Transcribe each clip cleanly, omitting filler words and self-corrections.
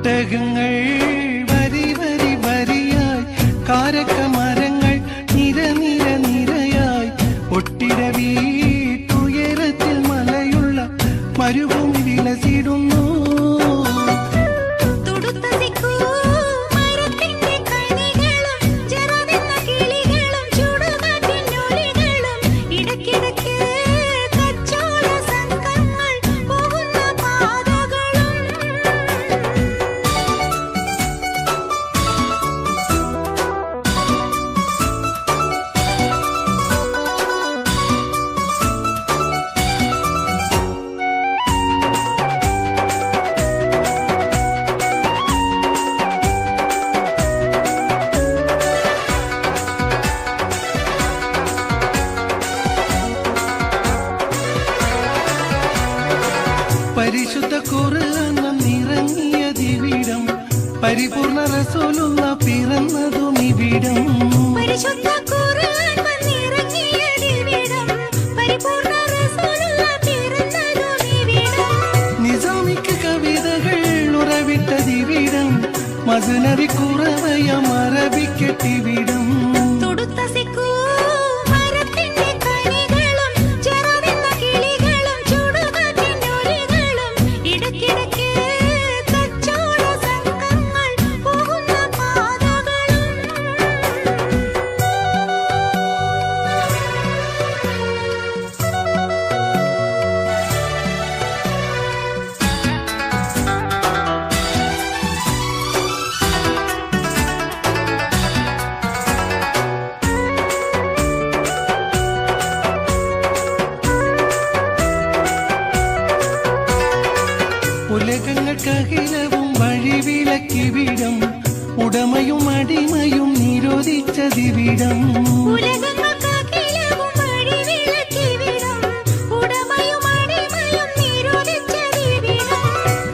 ഒട്ടകങ്ങൾ വരി വരി വരിയായി, കാരക്കമരങ്ങൾ നിര നിര നിരയായി, ഒട്ടിട വീട്ടുയരത്തിൽ മലയുള്ള മരുഭൂമി വിലസിടുന്നു. പരിശുദ്ധ ഖുർആൻ വന്നിറങ്ങിയതിവിടം, പരിപൂർണ റസൂലുള്ള പിറന്നതും ഇവിടം. പരിശുദ്ധ ഖുർആൻ വന്നിറങ്ങിയതിവിടം, പരിപൂർണ റസൂലുള്ള പിറന്നതും ഇവിടം. നിസാമിക്ക് കവിതകൾ ഉറവിട്ടതിവിടം, മസ്നവി ഖുറവയം അറബിക്കെട്ടിവിടം. ഉലകങ്ങൾക്കഖിലവും വഴിവിളക്കിവിടം, ഉടമയും അടിമയും നിരോധിച്ചതിവിടം.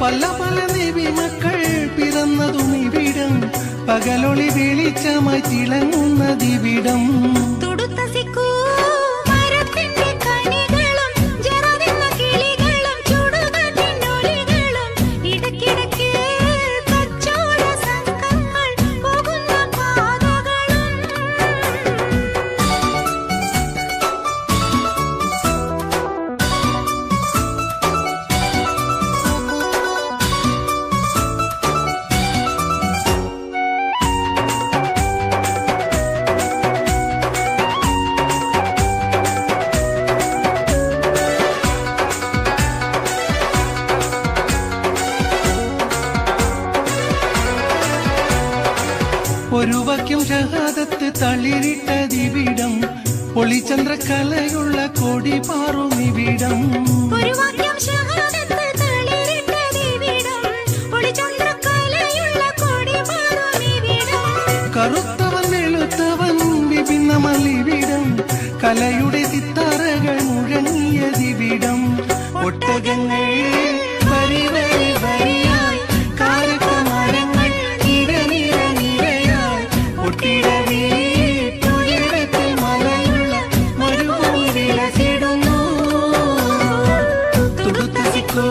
പല പല നബി മക്കൾ പിറന്നതും ഇവിടം, പകലൊളി വെളിച്ചമായി തിളങ്ങുന്നതിവിടം. ഒരു വാക്യം ഷഹാദത്ത് തളിരിട്ടതിവിടം, ഒളിചന്ദ്രകലയുള്ള കൊടി പാറുമിവിടം. കറുത്തവൻ വെളുത്തവൻ വിഭിന്നമല്ലിവിടം, കലയുടെ സിത്താരകൾ മുഴങ്ങിയതിവിടം. ഒട്ടകങ്ങൾ വരി വരി വരിയായി, കാരക്കമരങ്ങൾ നിര നിര നിരയായി, ഒട്ടിട വീട്ടുയരത്തിൽ മലയുള്ള മരുഭൂമി വിലസിടുന്നു. തുടുത്ത സിക്കോ